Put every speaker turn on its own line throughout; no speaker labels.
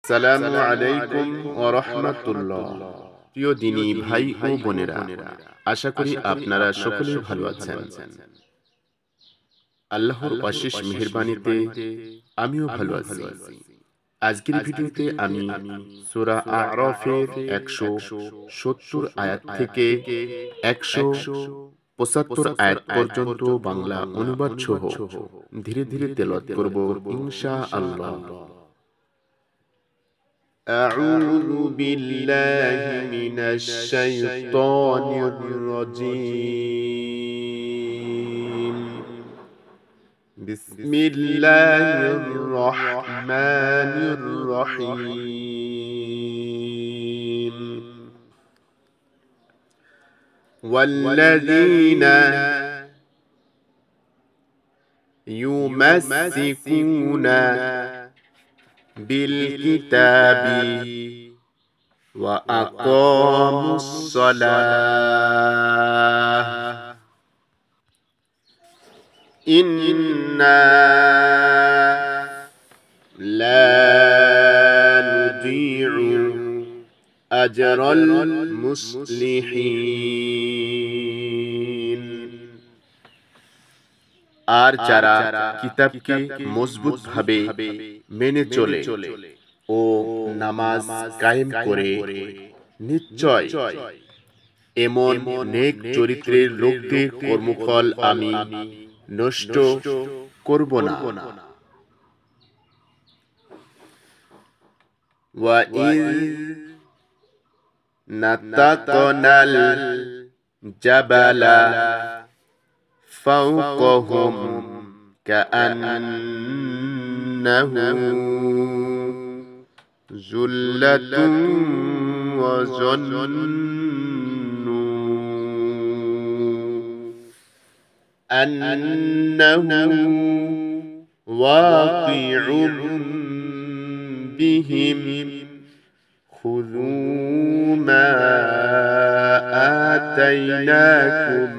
আসসালামু আলাইকুম ওয়া রাহমাতুল্লাহ। প্রিয় দিনী ভাই ও বোনেরা, আশা করি আপনারা সকলেই ভালো আছেন। আল্লাহর অশেষ মেহেরবানিতে আমিও ভালো আছি। আজকের ভিডিওতে আমি সূরা আ'রাফের ১৭০ আয়াত থেকে ১৭৫ আয়াত পর্যন্ত বাংলা অনুবাদ সহ ধীরে ধীরে তেলাওয়াত করব ইনশাআল্লাহ। أعوذ بالله من الشيطان الرجيم. بسم الله الرحمن الرحيم. والذين يمسكون بالكتاب وأقاموا الصلاة إنا لا نضيع أجر المصلحين. আর যারা কিতাবকে মজবুত ভাবে মেনে চলে ও নামাজ কায়েম করে, নিশ্চয় এমন নেক চরিত্রের লোকদের কর্মফল আমি নষ্ট করব না। ওয়া ইন নাতাকনাল জাবালা ফাওকাহুম কাআন্নাহু যুল্লাতুন ওয়া যন্নু আন্নাহু ওয়াকিউন বিহিম খুযু মা আতাইনাকুম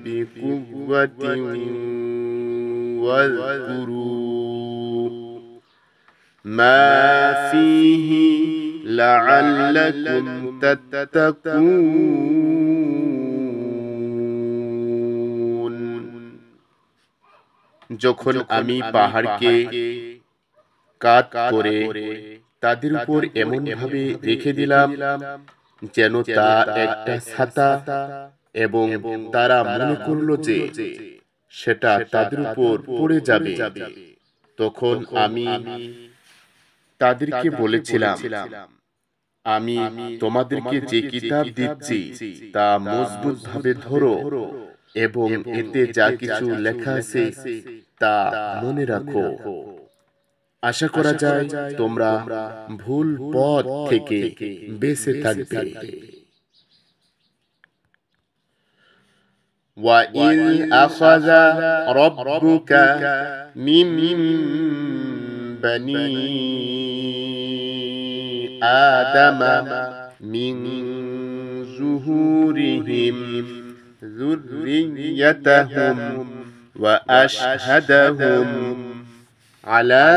বিকুওয়াতিন ওয়াযকুরু মা ফীহি লাআল্লাকুম তাত্তাকুন। যখন আমি পাহাড়কে কাত করে তাদের উপর এমন ভাবে রেখে দিলাম যেন তা একটা ছাতা, এবং তারা মনে করল যে সেটা তাদের উপর পড়ে যাবে, তখন আমি তাদেরকে বলেছিলাম, আমি তোমাদেরকে যে কিতাব দিচ্ছি তা মজবুত ভাবে ধরো এবং এতে যা কিছু লেখা আছে তা মনে রাখো। আশা করা যায় তোমরা ভুল পথ থেকে বেঁচে থাকবে। وَإِذْ أَخَذَ رَبُّكَ مِنْ بَنِي آدَمَ مِنْ ظُهُورِهِمْ ذُرِّيَّتَهُمْ وَأَشْهَدَهُمْ على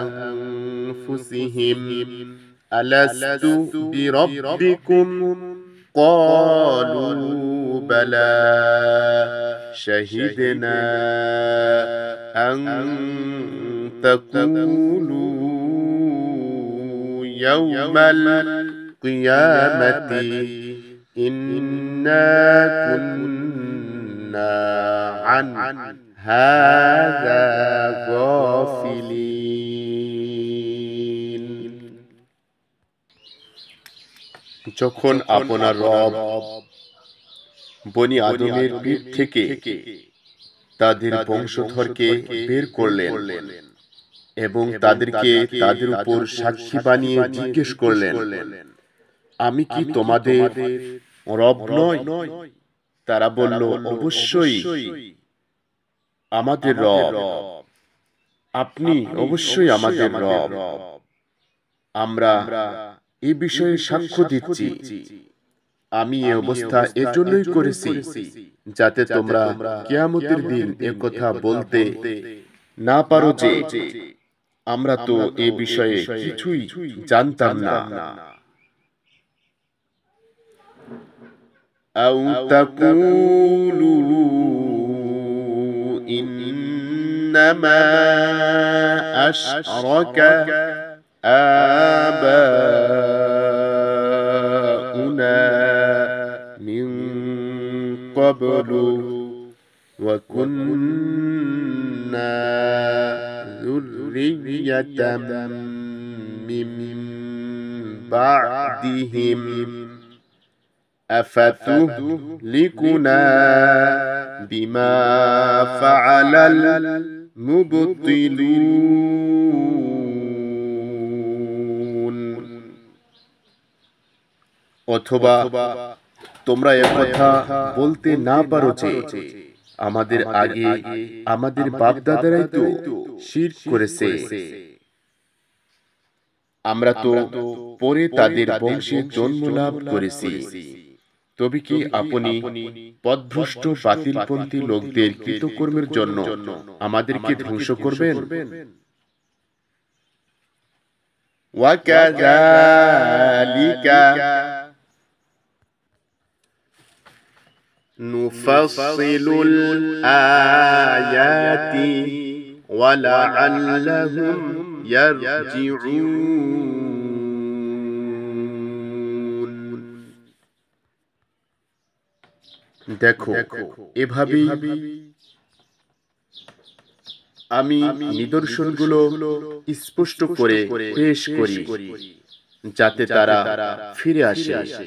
أنفسهم ألست بربكم قالوا بلى شهدنا أن تقولوا يوم القيامة إنا كنا عن হাযা গাফিলিন। যখন আপনার রব বনি আদমের পিঠ থেকে তাদের বংশধরকে বের করলেন এবং তাদেরকে তাদের উপর সাক্ষী বানিয়ে জিজ্ঞেস করলেন, আমি কি তোমাদের রব নই? তারা বলল, অবশ্যই আমাদের রব, আপনি অবশ্যই আমাদের রব। আমরা এ বিষয়ে সাক্ষ্য দিচ্ছি। আমি এই অবস্থা এজন্যই করেছি যাতে তোমরা কিয়ামতের দিন একথা বলতে না পারো যে আমরা তো এ বিষয়ে কিছুই জানতাম না। আও তাকুলু ইন্নামা আশরাকা আবাউনা মিন ক্বাবলু ওয়া কুন্না যুররিয়াতাম মিন বা'দিহিম আফাতুহলিকুনা বিমা ফাআলাল মুবতিলুন। অথবা তোমরা একথা বলতে না পারো যে আমাদের আগে আমাদের বাপ-দাদারাই তো শিরক করেছে, আমরা তো পরে তাদের বংশে জন্ম লাভ করেছি। তবে কি আপনি পথভ্রষ্ট বাতিলপন্থী লোকদের কৃতকর্মের জন্য আমাদেরকে ধ্বংস করবেন? ওয়াকাযালিকা নুফাসসিলুল আয়াতি ওয়ালাআল্লাহুম ইয়ারজিউন। দেখো, এভাবেই আমি নিদর্শনগুলো স্পষ্ট করে পেশ করি যাতে তারা ফিরে আসে।